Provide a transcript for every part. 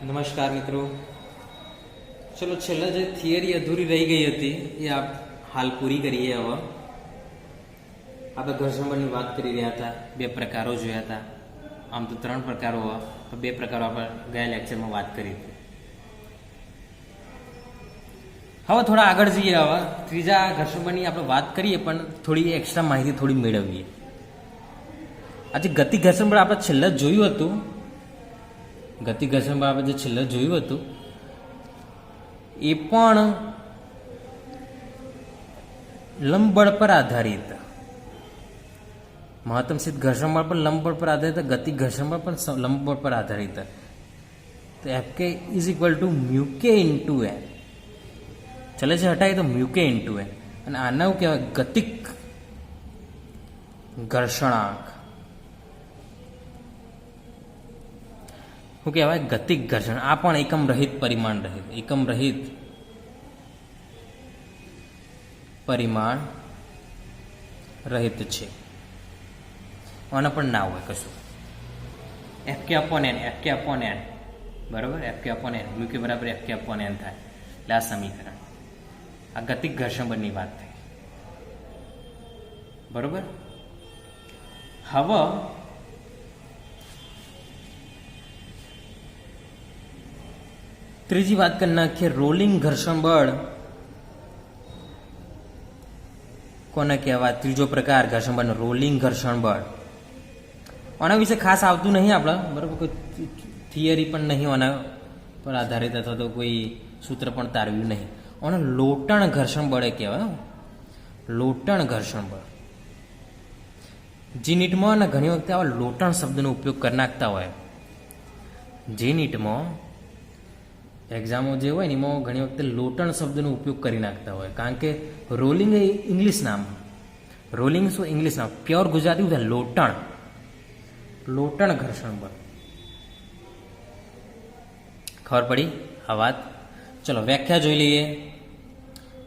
નમસ્કાર મિત્રો. ચલો છેલ્લા જે થિયરી અધૂરી રહી ગઈ હતી એ આપ હાલ પૂરી કરીએ. હવે આપણે ઘર્ષણબળની વાત કરી રહ્યા હતા, બે પ્રકારો જોયા હતા. આમ તો 3 પ્રકારો હોય, તો 2 પ્રકારો આપણે ગયા લેક્ચરમાં વાત કરી હતી. હવે થોડા આગળ જઈએ. હવે ત્રીજા ઘર્ષણબળની આપણે વાત કરીએ, પણ થોડી એક્સ્ટ્રા માહિતી થોડી મેળવીએ. આજે ગતિ ઘર્ષણબળ આપણે છેલ્લા જોયું હતું. ગતિ ઘર્ષણબળ આપણે જે છેલ્લે જોયું હતું એ પણ લંબબળ પર આધારિત. મહત્તમ સિદ્ધ ઘર્ષણબળ પણ લંબબળ પર આધારિત, ગતિ ઘર્ષણબળ પણ લંબબળ પર આધારિત. તો એફ કે is equal to mu k into N. ચલે છે હટાવીએ તો મ્યુ કે ઇન્ટુ એન. અને આને શું કહેવાય? ગતિક ઘર્ષણાંક. શું કહેવાય? ગતિક ઘર્ષણ. આ પણ એકમ રહિત પરિમાણ રહિત, એકમ રહિત પરિમાણ રહિત છે. આના પણ ના હોય કશું. એફ કે અપોન એન, એફ કે અપોન એન, બરાબર. એફ કે અપોન એન, મ્યુ કે બરાબર એફ કે અપોન એન થાય. એટલે આ સમીકરણ, આ ગતિક ઘર્ષણ બળની વાત થઈ, બરોબર. હવે ત્રીજી વાત કરી નાખીએ. રોલિંગ ઘર્ષણ બળ કોને કહેવાય? ત્રીજો પ્રકાર ઘર્ષણ બળ, રોલિંગ ઘર્ષણ બળ. આના વિશે ખાસ આવતું નહીં આપણે, બરાબર. કોઈ થિયરી પણ નહીં આના પર આધારિત, અથવા તો કોઈ સૂત્ર પણ તારવ્યું નહીં. આને લોટણ ઘર્ષણ બળે કહેવાય. લોટણ ઘર્ષણ બળ. જે નીટમાં અને ઘણી વખતે આવા લોટણ શબ્દનો ઉપયોગ કરી નાખતા હોય. જે નીટમાં એક્ઝામો જે હોય ને એમાં ઘણી વખતે લોટણ શબ્દનો ઉપયોગ કરી નાખતા હોય. કારણ કે રોલિંગ એ ઇંગ્લિશ નામ. રોલિંગ શું? ઇંગ્લિશ નામ. પ્યોર ગુજરાતી છે લોટણ. લોટણ ઘર્ષણ બળ. ખબર પડી આ વાત? ચલો વ્યાખ્યા જોઈ લઈએ.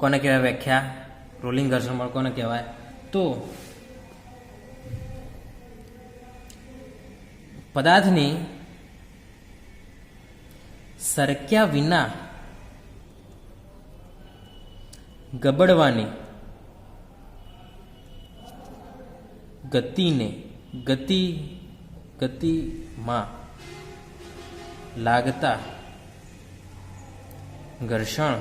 કોને કહેવાય વ્યાખ્યા? રોલિંગ ઘર્ષણ બળ કોને કહેવાય? તો પદાર્થની સરક્યા વિના ગબડવાની ગતિમાં લાગતા ઘર્ષણ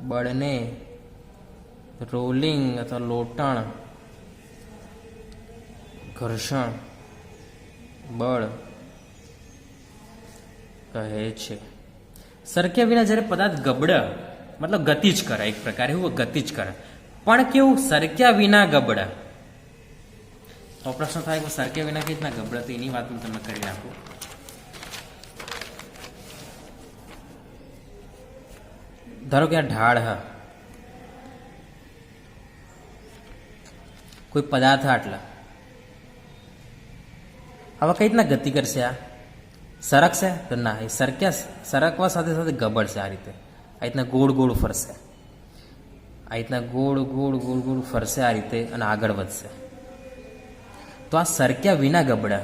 બળને રોલિંગ અથવા લોટણ ઘર્ષણ બળ કહે છે. સરક્યા વિના જ્યારે પદાર્થ ગબડે, મતલબ ગતિ જ કરે, એક પ્રકારે એવું ગતિ જ કરે, પણ કેવું? સરક્યા વિના ગબડે. તો પ્રશ્ન થાય કે સરક્યા વિના કેવી રીતના ગબડે? તો એની વાત હું તમને કરી નાખું. ધારો કે આ ઢાળ હ, કોઈ પદાર્થ આટલા, હવે કઈ રીતના ગતિ કરશે? આ સરકશે? તો ના, એ સરકવા સાથે સાથે ગબડશે. આ રીતે આ રીતના ગોળ ગોળ ફરશે. આ રીતના ગોળ ગોળ ગોળ ગોળ ફરશે આ રીતે, અને આગળ વધશે. તો આ સરક્યા વિના ગબડે.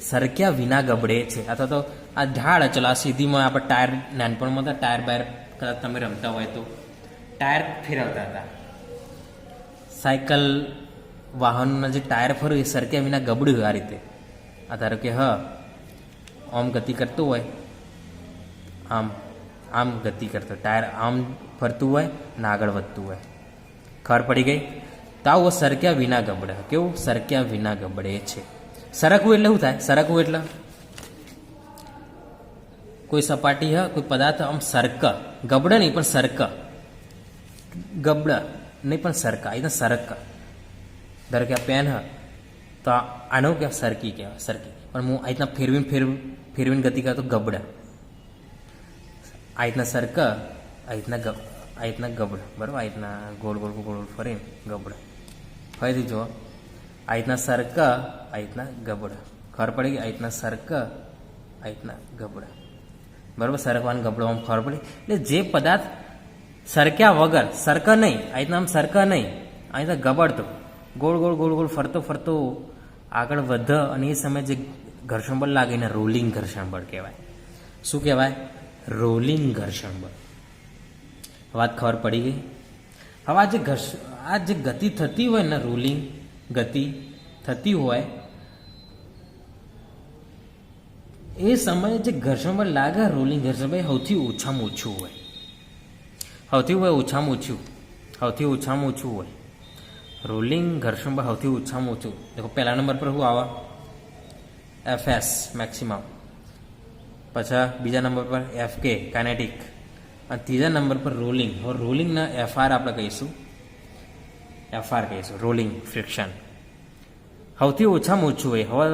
સરક્યા વિના ગબડે છે. અથવા તો આ ઢાળ, ચલો આ સીધીમાં આપણે ટાયર, નાનપણમાં હતા ટાયર બાયર, કદાચ તમે રમતા હોય તો ટાયર ફેરવતા હતા. સાયકલ વાહનના જે ટાયર ફર્યું એ સરક્યા વિના ગબડ્યું આ રીતે. આ ધારો કે આમ ગતિ કરતું હોય, આમ ગતિ કરતો ટાયર, આમ ફરતું હોય ને આગળ વધતું હોય. ખબર પડી ગઈ? તો આવું સરક્યા વિના ગબડે. કેવું? સરક્યા વિના ગબડે છે. સરકવું એટલે શું થાય? સરકવું એટલે કોઈ સપાટી કોઈ પદાર્થ આમ સરક, ગબડે નહીં પણ સરક, ગબડ નહીં પણ સરકા, એ સરક. ધારો કે આ પેન તો આનો કે સરકી કહેવાય, સરકી. પણ હું આ રીતના ફેરવીને ગતિ કરતો ગબડે. આ રીતના સરક, આ રીતના ગબડ, બરાબર. આ રીતના ગોળ ગોળ ગોળ ફરીને ગબડ. ફરીથી જુઓ, આ રીતના સરક, આ રીતના ગબડ. ખબર પડી ગઈ? આ રીતના સરક, આ રીતના ગબડ, બરાબર. સરકવાનું ગબડવામાં ખબર પડી. એટલે જે પદાર્થ સરક્યા વગર, સરક નહીં, આ રીતના આમ સરક નહીં, આ રીતના ગબડતો, ગોળ ગોળ ગોળ ગોળ ફરતો ફરતો આગળ વધ, અને એ સમયે જે ઘર્ષણ બળ લાગે એને રોલિંગ ઘર્ષણ બળ કહેવાય. શું કહેવાય? રોલિંગ ઘર્ષણ બળ. વાત ખબર પડી ગઈ? હવે આ જે ગતિ થતી હોય ને, રોલિંગ ગતિ થતી હોય એ સમયે જે ઘર્ષણ બળ લાગે, રોલિંગ ઘર્ષણ બળ સૌથી ઓછામાં ઓછું હોય. સૌથી ઓછામાં ઓછું હોય રોલિંગ ઘર્ષણ બળ સૌથી ઓછામાં ઓછું. દેખો પહેલા નંબર પર શું આવે? FS maximum. પછી બીજા નંબર પર FK કાઇનેટિક અને ત્રીજા નંબર પર રોલિંગ. હવે રોલિંગના FR આપણે કહીશું, રોલિંગ ફ્રિક્શન સૌથી ઓછામાં ઓછું હોય. હવે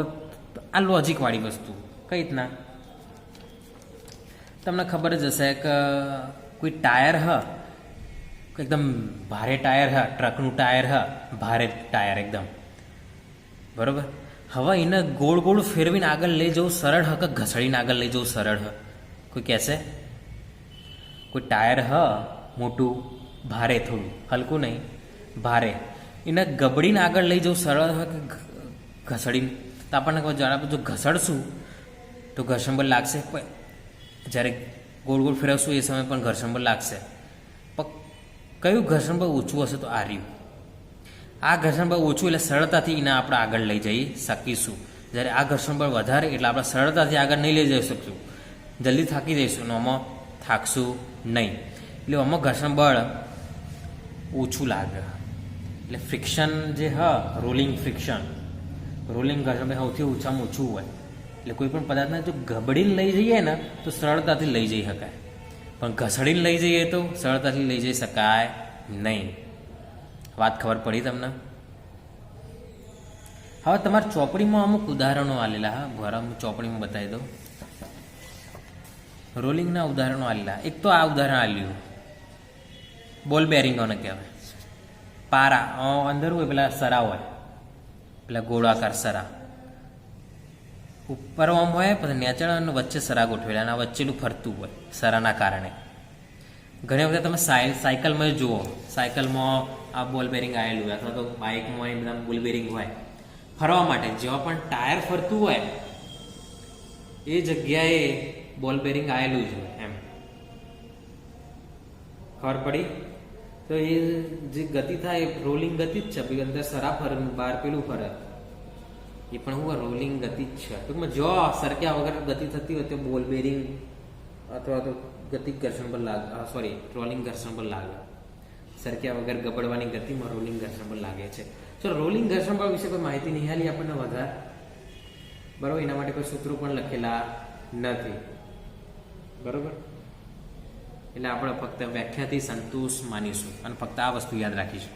આ લોજિકવાળી વસ્તુ કઈ રીતના તમને ખબર જ હશે કે કોઈ ટાયર એકદમ ભારે ટાયર ટ્રકનું ટાયર ભારે ટાયર એકદમ બરાબર. હવે એને ગોળ ગોળ ફેરવીને આગળ લઈ જવું સરળ કે ઘસડીને આગળ લઈ જવું સરળ કોઈ કહેશે? કોઈ ટાયર મોટું ભારે, થોડું હલકું નહીં ભારે, એને ગબડીને આગળ લઈ જવું સરળ કે ઘસડીને? તો આપણને જરા જો ઘસડશું તો ઘર્ષણ બળ લાગશે, જ્યારે ગોળ ગોળ ફેરવશું એ સમયે પણ ઘર્ષણ બળ લાગશે. પણ કયું ઘર્ષણ બળ ઓછું હશે? તો આ રહ્યું. આ ઘર્ષણ બળ ઓછું એટલે સરળતાથી એને આપણે આગળ લઈ જઈ શકીશું. જ્યારે આ ઘર્ષણ બળ વધારે એટલે આપણે સરળતાથી આગળ નહીં લઈ જઈ શકીશું, જલ્દી થાકી જઈશું ને આમાં થાકશું નહીં. એટલે આમાં ઘર્ષણ બળ ઓછું લાગે. એટલે ફ્રિક્શન જે રોલિંગ ફ્રિક્શન, રોલિંગ ઘર્ષણ બળ સૌથી ઓછામાં ઓછું હોય. એટલે કોઈ પણ પદાર્થને જો ગબડીને લઈ જઈએ ને તો સરળતાથી લઈ જઈ શકાય, પણ ઘસડીને લઈ જઈએ તો સરળતાથી લઈ જઈ શકાય નહીં. વાત ખબર પડી તમને? હવે તમારી ચોપડીમાં અમુક ઉદાહરણો આલેલા. હું ચોપડીમાં બતાવી દઉં. રોલિંગના ઉદાહરણો આલેલા. એક તો આ ઉદાહરણ આલ્યું, બોલ બેરિંગોને કહેવાય. પારા અંદર હોય પેલા સરા હોય, પેલા ગોળાકાર સરા ઉપર આમ હોય, પછી નેચળ અને વચ્ચે સરા ગોઠવેલા અને વચ્ચેલું ફરતું હોય સરાના કારણે. ઘણી વખત તમે સાયકલમાં જુઓ, સાયકલમાં આ બોલ બેરિંગ આવેલું હોય, અથવા તો બાઇકમાં એ બધા બોલ બેરિંગ હોય ફરવા માટે. જેવા પણ ટાયર ફરતું હોય એ જગ્યાએ બોલ બેરિંગ આવેલું જ હોય. એમ ખબર પડી? તો એ જે ગતિ થાય એ રોલિંગ ગતિ જ છે. પછી અંદર સરા ફરે, બહાર પેલું ફરે, એ પણ હું રોલિંગ ગતિ જ છે. ટૂંકમાં જો સરક્યા વગર ગતિ થતી હોય તો બોલ બેરિંગ અથવા તો ગતિ ઘર્ષણ બળ લાગે, રોલિંગ ઘર્ષણ બળ લાગે. સરક્યા વગર ગબડવાની ગતિમાં રોલિંગ ઘર્ષણ બળ લાગે છે. ચલો, રોલિંગ ઘર્ષણ બળ વિશે કોઈ માહિતી નહીં આલી આપણને વધારે, બરાબર. એના માટે કોઈ સૂત્રો પણ લખેલા નથી, બરાબર. એટલે આપણે ફક્ત વ્યાખ્યાથી સંતોષ માનીશું અને ફક્ત આ વસ્તુ યાદ રાખીશું.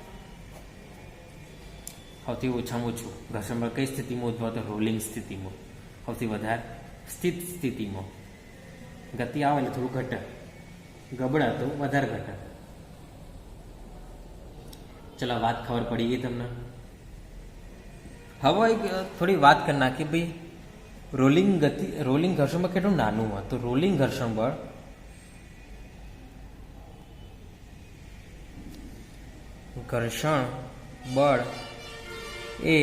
સૌથી ઓછામાં ઓછું ઘર્ષણ બળ કઈ સ્થિતિમાં ઉદ્ભવે? તો રોલિંગ સ્થિતિમાં. સૌથી વધારે સ્થિત સ્થિતિમાં. ગતિ આવે એટલે થોડું ઘટે, ગબડા તો વધારે ઘટે. ચલો, વાત ખબર પડી ગઈ તમને? હવે થોડી વાત કરી નાખી ભાઈ, રોલિંગ ઘર્ષણ બળ કેટલું નાનું હોય. તો રોલિંગ ઘર્ષણ બળ એ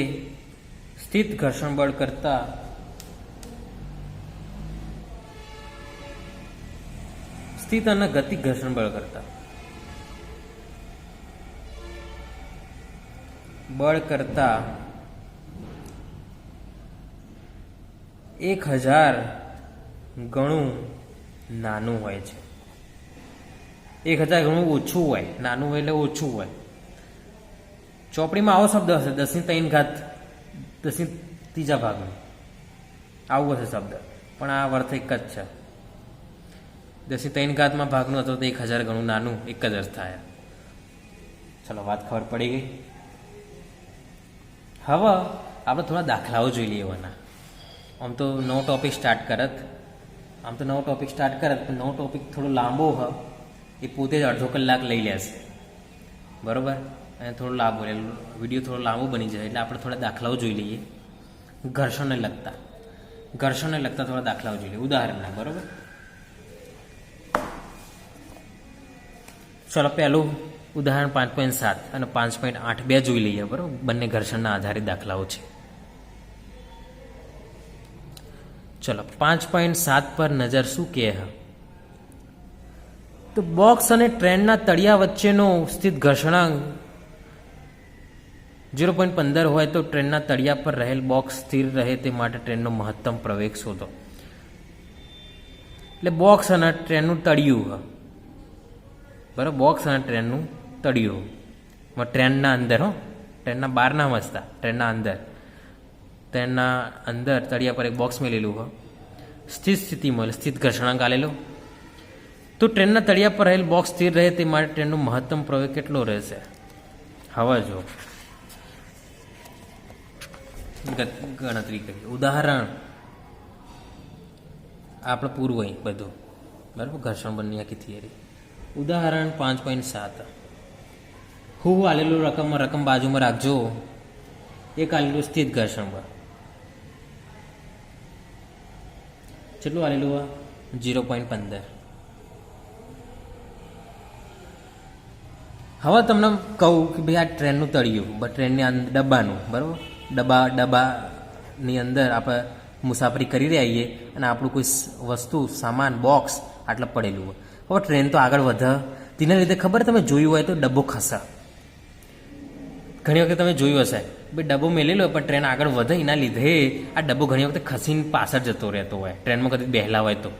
સ્થિત ઘર્ષણ બળ કરતા સ્થિત અને ગતિ ઘર્ષણ બળ કરતા 1000 ગણું નાનું હોય છે. 1000 ગણું ઓછું હોય. નાનું હોય એટલે ઓછું હોય. ચોપડીમાં આવો શબ્દ હશે, 10³ ઘાત 10³ ભાગનું આવું હશે શબ્દ, પણ આ અર્થ એક જ છે. 10³ ઘાતમાં ભાગનું હતું તો 1000 ગણું નાનું, એક જ અર્થ થાય. ચલો, વાત ખબર પડી ગઈ. હવે આપણે થોડા દાખલાઓ જોઈ લેવાના. આમ તો નવો ટોપિક સ્ટાર્ટ કરત, પણ નવો ટોપિક થોડો લાંબો હ, એ પોતે જ અડધો કલાક લઈ લેશે, બરાબર. અને થોડો લાંબો વિડીયો થોડો લાંબો બની જાય એટલે આપણે થોડા દાખલાઓ જોઈ લઈએ. ઘર્ષણને લગતા થોડા દાખલાઓ જોઈ લઈએ, ઉદાહરણના, બરાબર. ચલો, પહેલું ઉદાહરણ 5.7 અને 5.8 બે જોઈ લઈએ, બરાબર. બંને ઘર્ષણના આધારિત દાખલાઓ છે. ચલો 5.7 પર નજર શું કહે છે? તો બોક્સ અને ટ્રેનના તળિયા વચ્ચેનો સ્થિત ઘર્ષણાંક 0.15 હોય તો ટ્રેનના તળિયા પર રહેલ બોક્સ સ્થિર રહે તે માટે ટ્રેનનો મહત્તમ પ્રવેગ શોધો. એટલે બોક્સ અને ટ્રેનનું તળિયું, બરાબર, બોક્સ અને ટ્રેનનું તળિયું, ટ્રેનના અંદર, ટ્રેનના બહાર ના મસ્તા, ટ્રેનના અંદર તળિયા પર એક બોક્સ મેલેલું હોય, સ્થિત સ્થિતિમાં સ્થિત ઘર્ષણાંક આલેલો. તો ટ્રેનના તળિયા પર રહેલ બોક્સ સ્થિર રહે તે માટે ટ્રેનનો મહત્તમ પ્રવેગ કેટલો રહેશે? હવે જો ગણતરી કરીએ. ઉદાહરણ આપણે પૂરું હોય બધું, બરાબર, ઘર્ષણ બળની આખી થિયરી. ઉદાહરણ 5.7. હું આલેલું રકમ બાજુમાં રાખજો. એક આલેલું સ્થિત ઘર્ષણ બળ કેટલું આલેલું હોય? 0.15. હવે તમને કહું કે ભાઈ આ ટ્રેનનું તળિયું, ટ્રેનની અંદર ડબ્બાનું, બરાબર, ડબ્બાની અંદર આપણે મુસાફરી કરી રહ્યા છીએ અને આપણું કોઈ વસ્તુ, સામાન, બોક્સ આટલે પડેલું હોય. હવે ટ્રેન તો આગળ વધે, તેના લીધે ખબર તમે જોયું હોય તો ડબ્બો ખસે. ઘણી વખત તમે જોયું હશે ભાઈ ડબ્બો મેલેલો હોય પણ ટ્રેન આગળ વધે, એના લીધે આ ડબ્બો ઘણી વખત ખસીને પાછળ જતો રહેતો હોય ટ્રેનમાં કદી બેહલા હોય તો,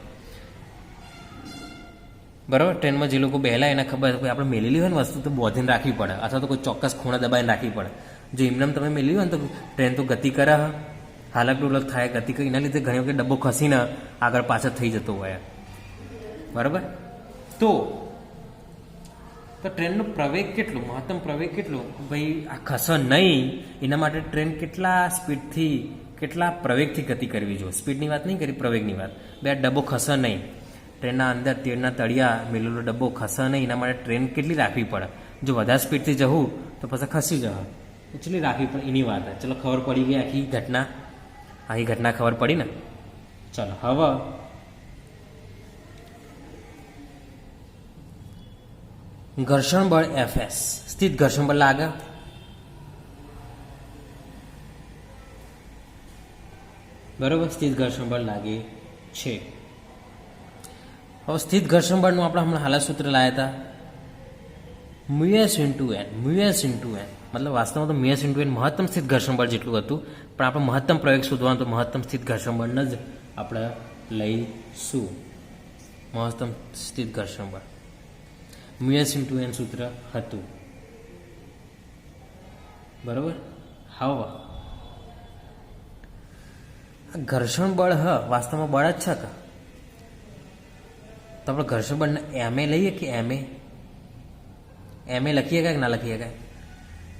બરાબર. ટ્રેનમાં જે લોકો બેહલા એને ખબર આપણે મેલેલી હોય ને વસ્તુ તો બોધીને રાખવી પડે, અથવા તો કોઈ ચોક્કસ ખૂણા દબાઈને રાખવી પડે. જો એમને તમે મેળવી હોય ને તો ટ્રેન તો ગતિ કરે, હાલક ડોલક થાય, ગતિ કરે, એના લીધે ઘણી વખત ડબ્બો ખસીને આગળ પાછળ થઈ જતો હોય, બરાબર. તો ટ્રેનનો પ્રવેગ કેટલો, મહત્તમ પ્રવેગ કેટલો? ભાઈ આ ખસે નહીં એના માટે ટ્રેન કેટલા સ્પીડથી, કેટલા પ્રવેગથી ગતિ કરવી જોઈએ. સ્પીડની વાત નહીં કરી, પ્રવેગની વાત. બે આ ડબ્બો ખસે નહીં, ટ્રેનના અંદર ટ્રેનના તળિયા મેલેલો ડબ્બો ખસે નહીં, એના માટે ટ્રેન કેટલી રાખવી પડે? જો વધારે સ્પીડથી જવું તો પછી ખસી જવા, એટલી રાખવી પડે, એની વાત. ચલો ખબર પડી ગઈ આખી ઘટના ખબર પડી ને. ચલો હવે ઘર્ષણ બળ Fs, સ્થિત ઘર્ષણ બળ લાગે. બરોબર, સ્થિત ઘર્ષણ બળ લાગે છે. હવે સ્થિત ઘર્ષણ બળનું આપણે હમણાં હાલ સૂત્ર લાયા હતા, મ્યુએસ ઇન્ટુ એન. મતલબ વાસ્તવમાં તો મ્યુએસ ઇન્ટુ એન મહત્તમ સ્થિત ઘર્ષણ બળ જેટલું હતું, પણ આપણે મહત્તમ પ્રવેગ શોધવાનું તો મહત્તમ સ્થિત ઘર્ષણ બળને જ આપણે લઈશું. મહત્તમ સ્થિત ઘર્ષણ બળ મ્યુએસ ઇન્ટુ એન સૂત્ર હતું, બરાબર. હવે ઘર્ષણ બળ વાસ્તવમાં બળ જ છે કે? તો આપણે ઘર્ષણ બળને એમએ લઈએ કે એમએ લખીએ કે ના લખીએ કાંઈ?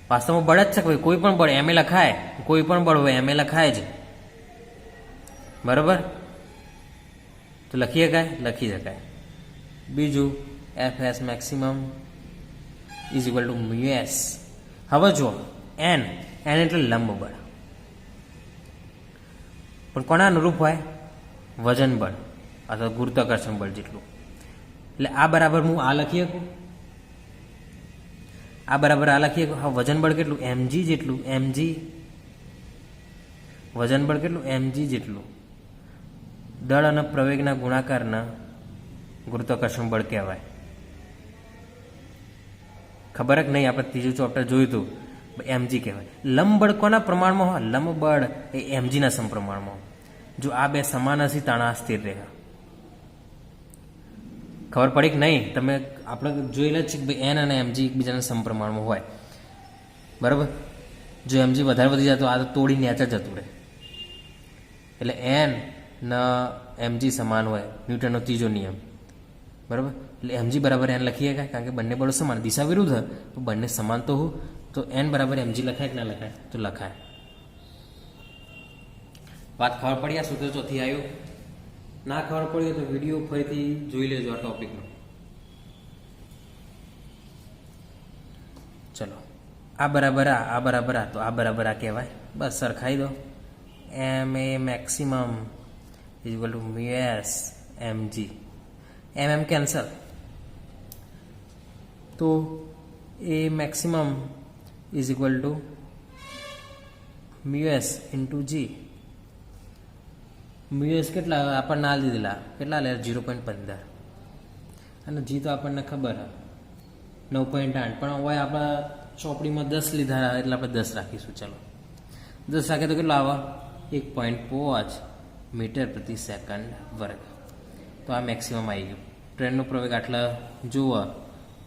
વાસ્તવમાં બળ જ છે કે કોઈ પણ બળ એમએ લખાય, કોઈ પણ બળ હોય એમએ લખાય જ, બરાબર. તો લખીએ કાંઈ? લખી શકાય. બીજું Fs maximum is equal to mu s. હવે જો એન એટલે લંબ બળ, પણ કોના અનુરૂપ હોય? વજન બળ અથવા ગુરુત્વાકર્ષણ બળ જેટલું. એટલે આ બરાબર હું આ લખી શકું, આ બરાબર આ લખી શકું. હા, વજન બળ કેટલું? mg જેટલું. વજન બળ કેટલું? mg જેટલું. દળ અને પ્રવેગના ગુણાકારના ગુરુત્વાકર્ષણ બળ કહેવાય. ખબર જ નહીં, આપણે ત્રીજું ચોપ્ટર જોયું હતું, mg કહેવાય. લંબ બળ કોના પ્રમાણમાં હોય? લંબ બળ એ mg ના સમપ્રમાણમાં. જો આ બે સમાન હશે તાણા સ્થિર રહે. ખબર પડી કે નહીં? તમે આપણે જોયેલા જ છે કે ભાઈ એન અને mg એકબીજાના સમપ્રમાણમાં હોય, બરાબર. જો mg વધારે વધી જાય તો આ તો તોડી નેચર જતું રહે. એટલે એન ના mg સમાન હોય, ન્યૂટનનો ત્રીજો નિયમ, બરાબર. એટલે mg બરાબર એન લખીએ કારણ કે બંને બળો સમાન, દિશા વિરુદ્ધ તો બંને સમાન તો હું તો n બરાબર mg લખાય કે ના લખાય? તો લખાય. વાત ખબર પડી? આ સૂત્ર ચોથી આવ્યું. ના ખબર પડી તો વિડીયો ફરીથી જોઈ લેજો આ ટોપિકનો. ચલો, આ બરાબર આ બરાબર આ, તો આ બરાબર આ કહેવાય. બસ સરખાઈ દો. ma maximum is equal to mu s mg. Cancel, તો a maximum is equal to mu s into g. મીએસ કેટલા આપણને આ દીધેલા કેટલા લે 0.15 અને જી તો આપણને ખબર હે 9.8 પણ હવે આપણા ચોપડીમાં 10 લીધા એટલે આપણે 10 રાખીશું. ચલો 10 રાખીએ તો કેટલો આવે 1.5 મીટર પ્રતિ સેકન્ડ વર્ગ. તો આ મેક્સિમમ આવી ગયું. ટ્રેનનો પ્રવેગ આટલા જુઓ,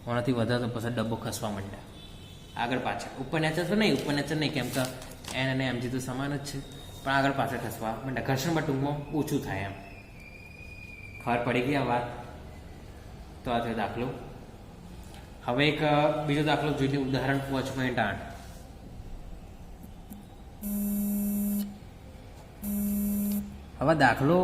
ઓનાથી વધારે તો પછી ડબ્બો ખસવા માંડ્યા આગળ પાછળ. ઉપર નેચર તો નહીં, ઉપર નેચર નહીં, કેમ કે એન અને એમજી તો સમાન જ છે, પણ આગળ પાછળ ખસવા માંડ્યા. ઘર્ષણમાં ટૂંકમાં ઓછું થાય એમ. ખબર પડી ગઈ આ વાત. તો આ થયો દાખલો. હવે એક બીજો દાખલો જોઈ લઈએ. ઉદાહરણ 5.8. હવે દાખલો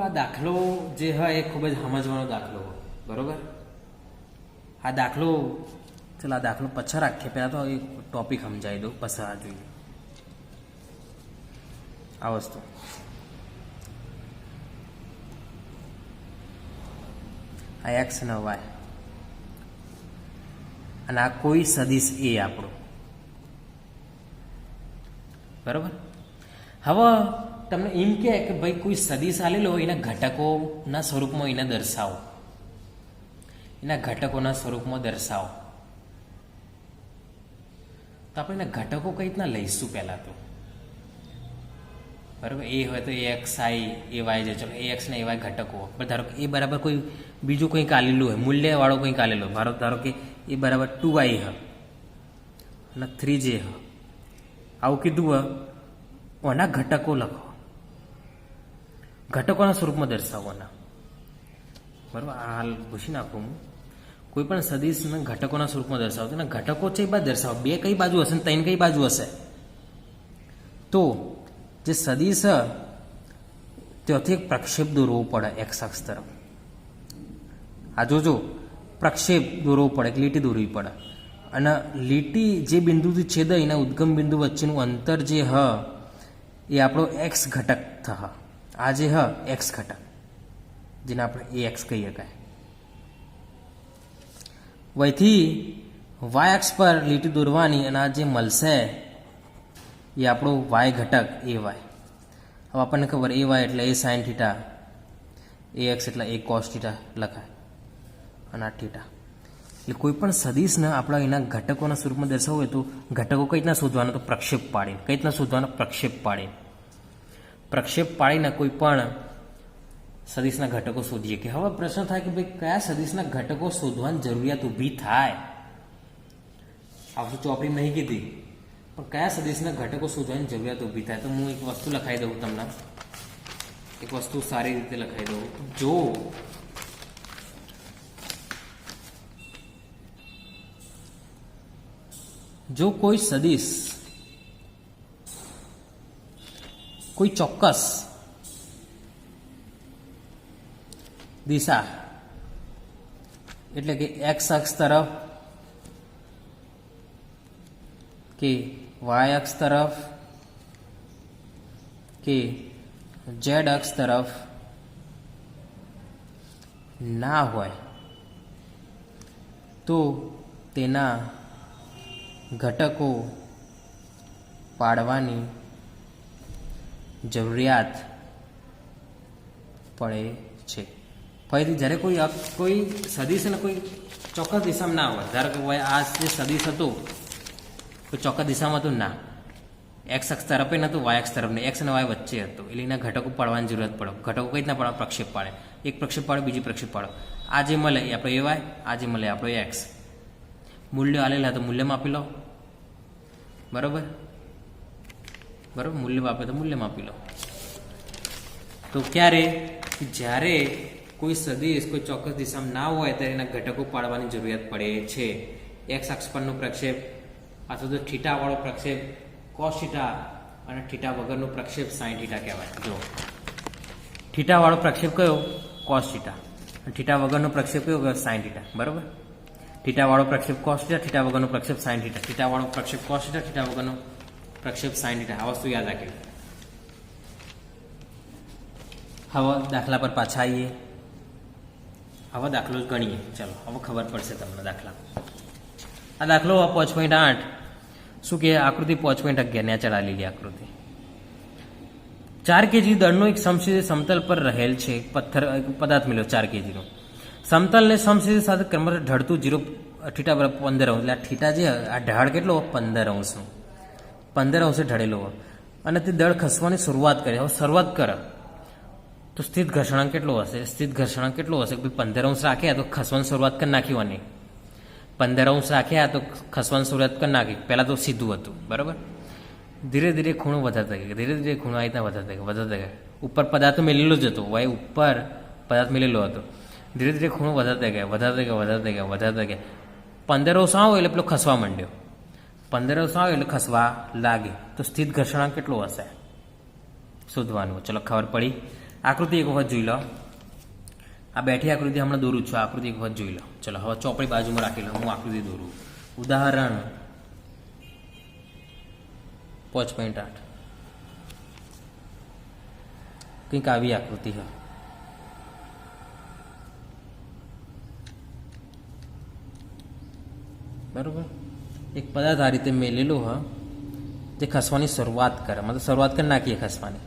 આ દાખલો જે હોય એ ખૂબ જ સમજવાનો દાખલો હોય, બરોબર. આ દાખલો ચાલો આ દાખલો પછાડ રાખીએ. પહેલાં તો એક ટોપિક સમજાવી દઉં, પછી આ જોઈએ આ વસ્તુ. આ એક્સ અને વાય અને આ કોઈ સદિશ એ આપણો, બરોબર. હવે તમને એમ કે ભાઈ કોઈ સદિશ આલેલો એના ઘટકોના સ્વરૂપમાં એને દર્શાવો, એના ઘટકોના સ્વરૂપમાં દર્શાવો. તો આપણે એના ઘટકો કઈ રીતના લઈશું પહેલાં તો, બરાબર. એ હોય તો એ એક્સ આઈ એ વાય છે. ચલો એ એક્સ ને એ વાય ઘટકો. પણ ધારો કે એ બરાબર કોઈ બીજું કંઈક આલેલું હોય, મૂલ્યવાળો કંઈક આલેલો. ધારો કે એ બરાબર 2i હ અને 3j હ આવું કીધું હોય, ઓના ઘટકો લખો, ઘટકોના સ્વરૂપમાં દર્શાવવાના, બરાબર. આ હાલ પૂછી નાખું હું. કોઈ પણ સદિશના ઘટકોના સ્વરૂપમાં દર્શાવો. એના ઘટકો છે એ બાજુ દર્શાવો. 2 કઈ બાજુ હશે ને 3 કઈ બાજુ હશે. તો જે સદિશ ત્યાંથી એક પ્રક્ષેપ દોરવો પડે એક્સ અક્ષ તરફ. આ જોજો, પ્રક્ષેપ દોરવો પડે, એક લીટી દોરવી પડે. અને લીટી જે બિંદુથી છેદે એના ઉદ્ગમ બિંદુ વચ્ચેનું અંતર જે હ એ આપણો એક્સ ઘટક થહ. આ જે હ એક્સ ઘટક, જેને આપણે એ એક્સ કહી શકાય. વયથી વાય અક્ષ પર લીટી દોરવાની અને આ જે મળશે એ આપણો વાય ઘટક એ વાય. હવે આપણને ખબર એ વાય એટલે એ સાઇન થીટા, એ એક્સ એટલે એ કોસ થીટા લખાય અને આ થીટા. એટલે કોઈ પણ સદિશને આપણા એના ઘટકોના સ્વરૂપમાં દર્શાવવું હોય તો ઘટકો કઈ રીતના શોધવાના? તો પ્રક્ષેપ પાડીને. કઈ રીતના શોધવાના? પ્રક્ષેપ પાડીને. પ્રક્ષેપ પાડીને કોઈ પણ સદિશના ઘટકો શોધીએ. કે હવે પ્રશ્ન થાય કે ભાઈ કયા સદિશના ઘટકો શોધવાની જરૂરિયાત ઊભી થાય? આ વસ્તુ ચોપડી નહીં કીધી, પણ કયા સદિશના ઘટકો શોધવાની જરૂરિયાત ઊભી થાય? તો હું એક વસ્તુ લખાઈ દઉં તમને, એક વસ્તુ સારી રીતે લખાઈ દઉં. જો કોઈ સદિશ કોઈ ચોક્કસ દિશા એટલે કે એક્સ અક્ષ તરફ કે વાય અક્ષ તરફ કે ઝેડ અક્ષ તરફ ના હોય તો તેના ઘટકો પાડવાની જરૂરિયાત પડે છે. ફરીથી જ્યારે કોઈ સદિશ અને કોઈ ચોક્કસ દિશામાં ના હોય, ધારો કે આ જે સદિશ હતો કોઈ ચોક્કસ દિશામાં હતું ના, એક્સ અક્ષ તરફે નહોતું, વાય અક્ષ તરફ નહીં, એક્સ અને વાય વચ્ચે હતું, એટલે એના ઘટકો પાડવાની જરૂરત પડે. ઘટકો કઈ રીતના પડે? પ્રક્ષેપ પાડે. એક પ્રક્ષેપ પાડે, બીજી પ્રક્ષેપ પાડો. આ જે મળે એ આપણો એ વાય, આ જે મળે આપણો એક્સ. મૂલ્યો આલેલા તો મૂલ્ય માપી લો, બરોબર. મૂલ્ય આપે તો મૂલ્ય માપી લો. તો ક્યારે? જ્યારે કોઈ સદિશ કોઈ ચોક્કસ દિશામાં ના હોય ત્યારે એના ઘટકો પાડવાની જરૂરિયાત પડે છે. એક્સ અક્ષ પરનો પ્રક્ષેપ અથવા તો થીટા વાળો પ્રક્ષેપ કોસ થીટા અને થીટા વગરનો પ્રક્ષેપ સાઇન થીટા કહેવાય. જો થીટા વાળો પ્રક્ષેપ કયો? Cos theta. અને થીટા વગરનો પ્રક્ષેપ કયો? Sine theta. બરોબર. થીટા વાળો પ્રક્ષેપ કોસ થીટા, થીટા વગરનો પ્રક્ષેપ સાઇન થીટા. થીટા વાળો પ્રક્ષેપ કોસ થીટા, થીટા વગરનો પ્રક્ષેપ સાઇન થીટા. આ વસ્તુ યાદ રાખી. હવે દાખલા પર પાછા આવીએ. હવે દાખલો જ ગણીએ. ચાલો હવે ખબર પડશે તમને દાખલા. આ દાખલો 5.8 શું કે આકૃતિ 5.11 ને ચડાવી લીધી આકૃતિ. 4 kg દળનો એક સમશીર્ષ સમતલ પર રહેલ છે પદાર્થ મળ્યો 4 kg નો. સમતલને સમશીર્ષ સાથે ક્રમશઃ ઢળતું 0 θ બરાબર 15 અંશ. એટલે આ θ જે આ ઢાળ કેટલો 15 અંશનો 15 અંશે ઢળેલો હોય અને તે દળ ખસવાની શરૂઆત કરે. હવે શરૂઆત કરે તો સ્થિત ઘર્ષણાંક કેટલો હશે? સ્થિત ઘર્ષણાંક કેટલો હશે? 15 અંશ રાખ્યા તો ખસવાની શરૂઆત કરી નાખીવાની. 15 અંશ રાખ્યા તો ખસવાની શરૂઆત કરી નાખી. પહેલાં તો સીધું હતું બરાબર. ધીરે ધીરે ખૂણો વધારતા ગયા. ધીરે ધીરે ખૂણો આ રીતના વધારતા ગયા. ઉપર પદાર્થ મેલેલો જ હતો. વાય ઉપર પદાર્થ મેલેલો હતો. ધીરે ધીરે ખૂણો વધારતા ગયા. 15 અંશ આવો એટલે પેલો ખસવા માંડ્યો. 15 અંશ આવે એટલે ખસવા લાગે. તો સ્થિત ઘર્ષણાંક કેટલો હશે શોધવાનું. ચલો ખબર પડી. આકૃતિ એક વખત જોઈ લો. આ બેઠી આકૃતિ હમણાં દોરું છું. આકૃતિ એક વખત જોઈ લો. ચલો હવે ચોપડી બાજુમાં રાખી લો. હું આકૃતિ દોરું. ઉદાહરણ 5.8 કંઈક આવી આકૃતિ છે. બરોબર. એક પદાર્થ આ રીતે મેલેલો હ જે ખસવાની શરૂઆત કરે. મતલબ શરૂઆત કરી નાખીએ ખસવાની.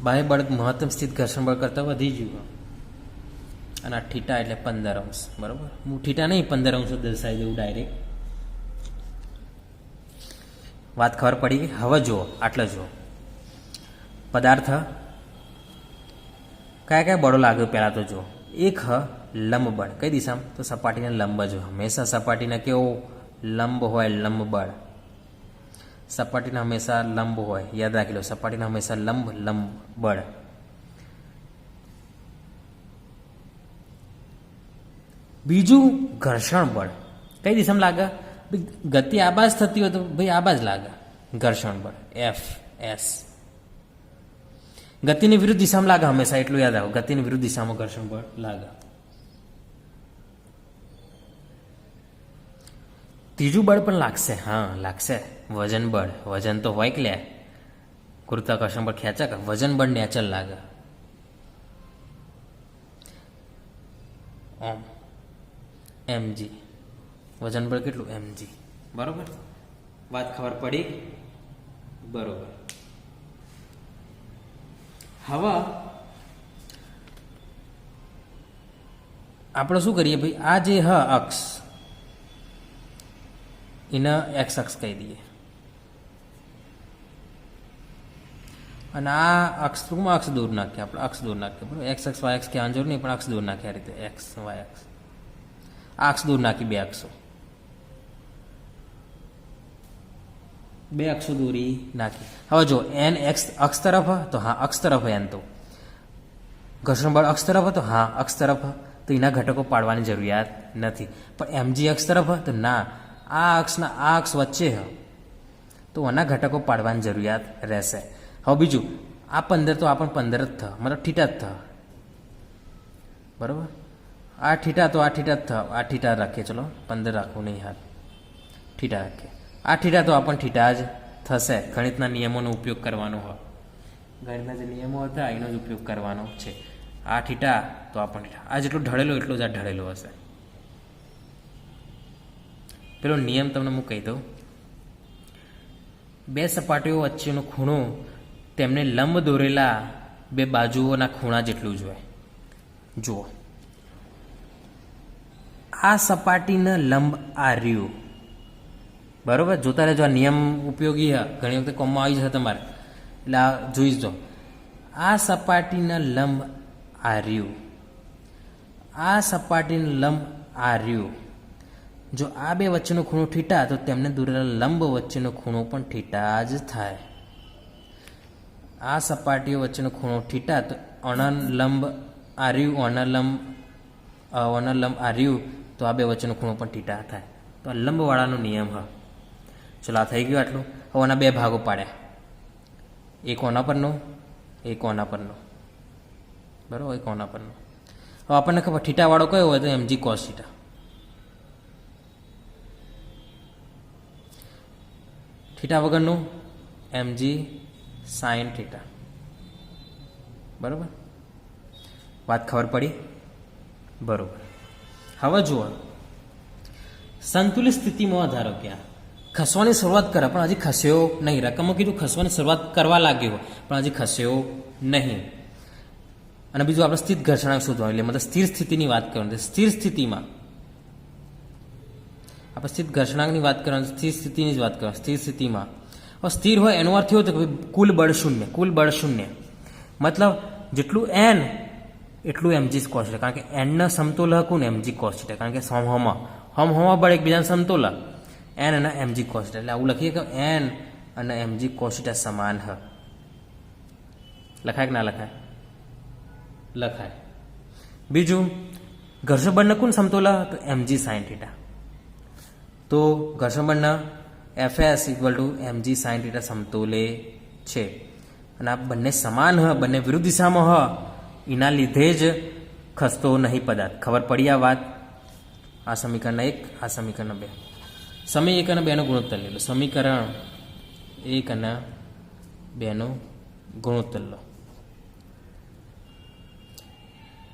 બાહ્ય બળ મહત્તમ સ્થિત ઘર્ષણ બળ કરતાં વધી ગયું. અને આ θ એટલે 15 અંશ. બરાબર. હું θ નહીં 15 અંશ દર્શાવી દઉં ડાયરેક્ટ. વાત ખબર પડી ગઈ. હવે જુઓ આટલે જુઓ પદાર્થ કયા કયા બળો લાગ્યો પહેલાં તો જુઓ. એક લંબ બળ. કઈ દિશામાં? તો સપાટીને લંબ જ. હંમેશા સપાટીને કેવો લંબ હોય. લંબ બળ સપાટીને હંમેશા લંબ હોય. યાદ રાખી લો. સપાટીને હંમેશા લંબ બળ. બીજું ઘર્ષણ બળ. કઈ દિશામાં લાગે? ગતિ આબાજ થતી હોય તો ભાઈ આબાજ લાગે ઘર્ષણ બળ. F ગતિની વિરુદ્ધ દિશામાં લાગે હંમેશા. એટલું યાદ રાખો. ગતિની વિરુદ્ધ દિશામાં ઘર્ષણ બળ લાગે. ત્રીજું બળ પણ લાગશે. હા લાગશે. વજન બળ. વજન તો હોય કે લે. ગુરુત્વાકર્ષણ બળ ખેંચે કે વજન બળ નેચર લાગે. mg વજન બળ કેટલું? mg. બરોબર. વાત ખબર પડી. બરોબર. હવે આપણે શું કરીએ ભાઈ? આ જે અક્ષ એને એક્સ અક્ષ કહી દઈએ. અને આ અક્ષ ટૂંકમાં અક્ષ દૂર નાખીએ. આપણે અક્ષ દૂર નાખીએ. બરાબર. એક્સ અક્ષ વાય અક્ષ કહેવાની જરૂર નહીં પણ અક્ષ દૂર નાખીએ. આ રીતે એક્સ વાય અક્ષ. આ અક્ષ દૂર નાખી. બે અક્ષો દોરી નાખી. હવે જો એન એક્સ અક્ષ તરફ તો હા અક્ષ તરફ એન તો ઘર્ષણ બળ અક્ષ તરફ તો હા અક્ષ તરફ. તો એના ઘટકો પાડવાની જરૂરિયાત નથી. પણ એમજી અક્ષ તરફ તો ના આ અક્ષના આ અક્ષ વચ્ચે તો આના ઘટકો પાડવાની જરૂરિયાત રહેશે. હવે બીજું આ 15 તો આ પણ 15 જ થ મતલબ θ જ થ. બરાબર. આ θ તો આ θ જ થ. આ θ રાખીએ. ચલો 15 રાખવું નહીં હાલ. θ રાખીએ. આ θ તો આ પણ θ જ થશે. ગણિતના નિયમોનો ઉપયોગ કરવાનો હોય. ગણિતના જે નિયમો હતા એનો જ ઉપયોગ કરવાનો છે. આ θ તો આ પણ θ. આ જેટલો ઢળેલો એટલો જ આ ઢળેલો હશે. પેલો નિયમ તમને હું કહી દઉં. બે સપાટીઓ વચ્ચેનો ખૂણો તેમને લંબ દોરેલા બે બાજુઓના ખૂણા જેટલું જ હોય. જુઓ આ સપાટીને લંબ આ રહ્યું. બરોબર. જોતા રહેજો. આ નિયમ ઉપયોગી ઘણી વખતે કોમમાં આવી જશે તમારે. એટલે આ જોઈ જો. આ સપાટીને લંબ આ રહ્યું. આ સપાટીને લંબ આ રહ્યું. જો આ બે વચ્ચેનો ખૂણો θ તો તેમને દોરેલા લંબ વચ્ચેનો ખૂણો પણ θ જ થાય. આ સપાટીઓ વચ્ચેનો ખૂણો θ તો અનલંબ આ રહ્યું. અનલંબ આ રહ્યું તો આ બે વચ્ચેનો ખૂણો પણ θ થાય. તો આ લંબવાળાનો નિયમ ચલો આ થઈ ગયું આટલું. હવે આના બે ભાગો પાડ્યા. એક ઓના પરનો એક ઓના પરનો. બરાબર. એક ઓના પરનો. હવે આપણને ખબર θ વાળો કયો હોય તો mg cos θ. θ વગરનું mg sin θ. બરાબર, વાત ખબર પડી? બરાબર. હવે જુઓ, સંતુલિત સ્થિતિમાં ધારો કે ખસવાની શરૂઆત કરે પણ હજી ખસ્યો નહીં. રકમમાં કીધું ખસવાની શરૂઆત કરવા લાગ્યો પણ હજી ખસ્યો નહીં. અને બીજું આપણે સ્થિત ઘર્ષણાંક શોધવાનું, એટલે મતલબ સ્થિર સ્થિતિની વાત કરવાની. સ્થિર સ્થિતિમાં આપણે સ્થિત ઘર્ષણાંકની વાત કરવાની, સ્થિર સ્થિતિની જ વાત કરવાની. સ્થિર સ્થિતિમાં હવે સ્થિર હોય એનો અર્થ એવો હતો કે કુલ બળ શૂન્ય. કુલ બળ શૂન્ય મતલબ જેટલું એન એટલું એમજી કોસ થીટા, કારણ કે એનના સમતોલ હકું ને એમજી કોસ થીટા, કારણ કે હમ બળ એકબીજાને સમતોલ એન અને એમજી કોસ થીટા. એટલે આવું લખીએ કે એન અને એમજી કોસ થીટા સમાન હ. લખાય કે ના લખાય? લખાય. બીજું ઘર્ષણ બળને કોણ સમતોલ? તો એમજી સાઇન થીટા. તો ઘર્ષણ બળના FS equal to MG sine theta સમતોલે છે. અને આ બંને સમાન હ, બંને વિરુદ્ધ દિશામાં હ, એના લીધે જ ખસતો નહીં પદાર્થ. ખબર પડી આ વાત? આ સમીકરણ 1, આ સમીકરણ 2. સમીકરણ 1 અને 2 નો ગુણોત્તર લે લો. સમીકરણ 1 અને 2 નો ગુણોત્તર લો.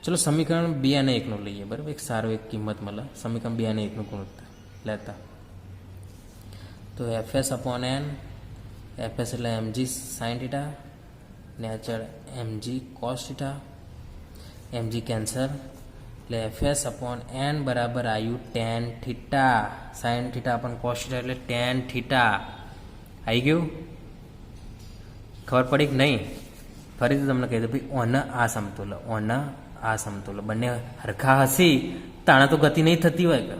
ચલો સમીકરણ 2 અને 1 નું લઈએ. બરાબર, એક સારો એક કિંમત મળે. સમીકરણ 2 અને 1 નું ગુણોત્તર લેતા તો એફએસ અપોન એન, એફએસ એટલે એમજી સાઇન થીટા ને અચળ MG cos theta, MG cancel એટલે એફએસ અપોન એન બરાબર આવ્યું tan theta. Sine theta upon cos theta એટલે ટેન થીટા. આવી ગયું? ખબર પડી કે નહીં? ફરીથી તમને કહી દઉં ભાઈ, ઓન આ સમતોલ, ઓન આ સમતોલ બંને હરખા હસી તાણે તો ગતિ નહીં થતી હોય કે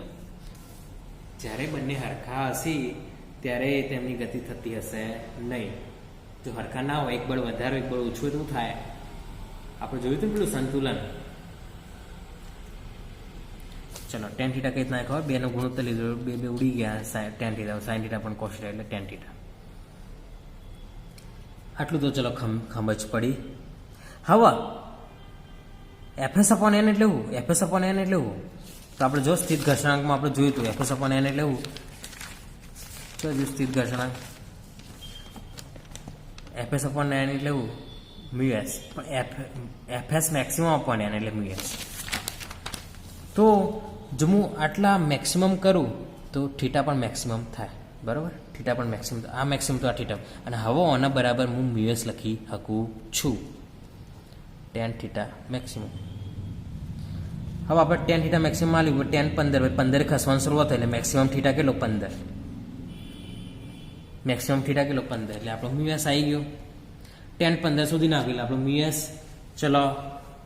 જ્યારે બંને હરખા હસી ત્યારે તેમની ગતિ થતી હશે નહીં. જો હરખા ના હોય, એક બળ વધારે એક બળ ઓછું હોય તો થાય. આપણે જોયું હતું પેલું સંતુલન. ચલો ટેન થીટા કઈ રીતના ખબર? 2 નો ગુણોત્તર લીધો, બે ઉડી ગયા ટેન થીટા, સાઇન થીટા પણ કોસ થીટા એટલે ટેન થીટા. આટલું તો ચલો ખમજ પડી. હવે એફએસ અપોન એન એટલે શું? એફએસ અપોન એન એટલે શું? તો આપણે જો સ્થિત ઘર્ષણાંકમાં આપણે જોયું હતું એફએસ અપોન એન એટલે શું? તો જો સ્થિત ઘર્ષણાંક એફએસ અપોન એન એટલે શું? મ્યુએસ. પણ એફએસ મેક્સિમમ અપોન એન એટલે મ્યુએસ. તો જો હું આટલા મેક્સિમમ કરું તો થીટા પણ મેક્સિમમ થાય. બરાબર, થીટા પણ મેક્સિમમ, આ મેક્સિમમ તો આ થીટા. અને હવે આના બરાબર હું મ્યુએસ લખી શકું છું, ટેન થીટા મેક્સિમમ. હવે આપણે ટેન થીટા મેક્સિમમ આવ્યું, ટેન 15, 15 ખસવાની શરૂઆત થઈ એટલે મેક્સિમમ થીટા કેટલો? 15. મેક્સિમમ થીટા કેટલો? 15. એટલે આપણો મ્યુએસ આવી ગયો. ટેન 15 સુધી નાખ્યું એટલે આપણો મ્યુએસ. ચલો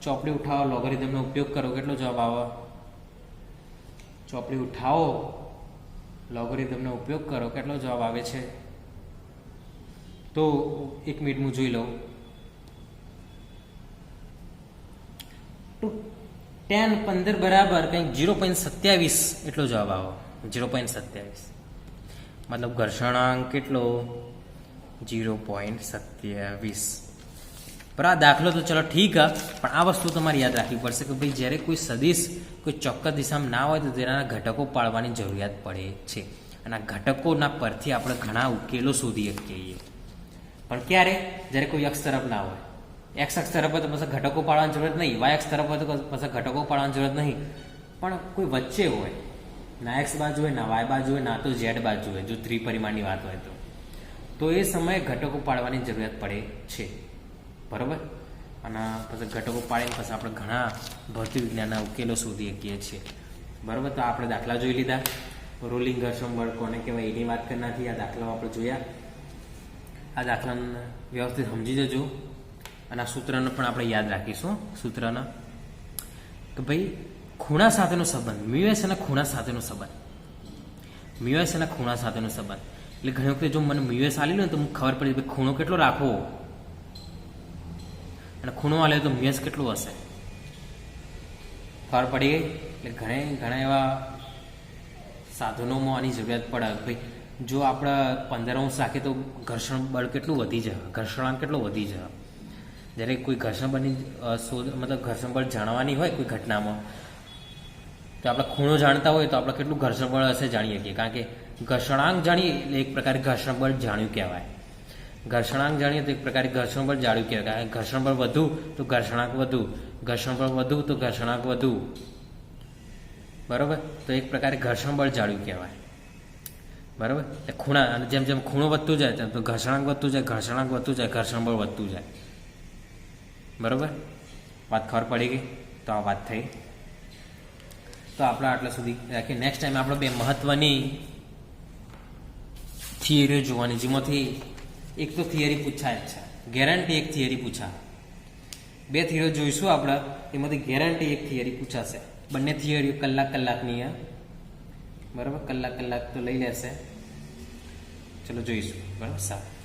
ચોપડી ઉઠાવો, લોગરિધમનો ઉપયોગ કરો. કેટલો જવાબ આવે? ચોપડી ઉઠાવો, લોગરિધમનો ઉપયોગ કરો. કેટલો જવાબ આવે છે? તો 1 મિનિટ હું જોઈ લઉં. તો ટેન 15 બરાબર કંઈક 0.27 એટલો જવાબ આવો. 0.27 મતલબ ઘર્ષણાંક કેટલો? 0.27. પર આ દાખલો તો ચલો ઠીક હ, પણ આ વસ્તુ તમારે યાદ રાખવી પડશે કે ભાઈ જ્યારે કોઈ સદિશ કોઈ ચોક્કસ દિશામાં ના હોય તો તેના ઘટકો પાડવાની જરૂરિયાત પડે છે. અને આ ઘટકોના પરથી આપણે ઘણા ઉકેલો શોધી શકીએ. પણ ક્યારે? જ્યારે કોઈ અક્ષ તરફ ના હોય. એક્સ અક્ષ તરફ હોય તો પછી ઘટકો પાડવાની જરૂરત નહીં, વાય અક્ષ તરફ હોય તો પછી ઘટકો પાડવાની જરૂરત નહીં. પણ કોઈ વચ્ચે હોય, ના એક્સ બાજુ હોય, ના વાય બાજુ હોય, ના તો ઝેડ બાજુ હોય, જો 3 પરિમાણની વાત હોય તો એ સમયે ઘટકો પાડવાની જરૂરિયાત પડે છે. બરાબર? અને પછી ઘટકો પાડીને પછી આપણે ઘણા ભૌતિક વિજ્ઞાનના ઉકેલો શોધી શકીએ છીએ. બરાબર? તો આપણે દાખલા જોઈ લીધા. રોલિંગ ઘર્ષણ બળ કોને કહેવાય એની વાત કરી નાખી. આ દાખલાઓ આપણે જોયા. આ દાખલાને વ્યવસ્થિત સમજી જજો અને આ સૂત્રને પણ આપણે યાદ રાખીશું. સૂત્રના કે ભાઈ ખૂણા સાથેનો સંબંધ, મ્યુએસ અને ખૂણા સાથેનો સંબંધ, મ્યુએસ અને ખૂણા સાથેનો સંબંધ. એટલે ઘણી વખતે જો મને મ્યુએસ આલી લે તો મને ખબર પડી કે ખૂણો કેટલો રાખવો અને ખૂણો આલે તો મ્યુએસ કેટલું હશે, ખબર પડી ગઈ. એટલે ઘણા એવા સાધનોમાં આની જરૂરિયાત પડે. ભાઈ જો આપણે 15 અંશ રાખીએ તો ઘર્ષણ બળ કેટલું વધી જાય, ઘર્ષણાંક કેટલો વધી જાય. જ્યારે કોઈ ઘર્ષણ બળની શોધ મતલબ ઘર્ષણ બળ જાણવાની હોય કોઈ ઘટનામાં તો આપણે ખૂણો જાણતા હોય તો આપણે કેટલું ઘર્ષણ બળ હશે જાણી શકીએ. કારણ કે ઘર્ષણાંક જાણીએ એટલે એક પ્રકારે ઘર્ષણ બળ જાણ્યું કહેવાય. ઘર્ષણાંક જાણીએ તો એક પ્રકારે ઘર્ષણ બળ જાળ્યું કહેવાય. ઘર્ષણ બળ વધુ તો ઘર્ષણાંક વધુ, ઘર્ષણ બળ વધુ તો ઘર્ષણાંક વધુ. બરાબર, તો એક પ્રકારે ઘર્ષણ બળ જાળ્યું કહેવાય. બરાબર, ખૂણા, અને જેમ જેમ ખૂણો વધતું જાય તેમ તો ઘર્ષણાંક વધતું જાય, ઘર્ષણાંક વધતું જાય, ઘર્ષણ બળ વધતું જાય. બરાબર, વાત ખબર પડી ગઈ? તો આ વાત થઈ. તો આપણે આટલા સુધી રાખીએ. નેક્સ્ટ ટાઈમ આપણે બે મહત્વની થિયરીઓ જોવાની, જેમાંથી એક તો થિયરી પૂછાય જ છે, ગેરંટી એક થિયરી પૂછા. બે થિયરીઓ જોઈશું આપણે, એમાંથી ગેરંટી એક થિયરી પૂછાશે. બંને થિયરીઓ કલાકની. બરાબર, કલાક તો લઈ લેશે. ચલો જોઈશું. બરાબર, સારું.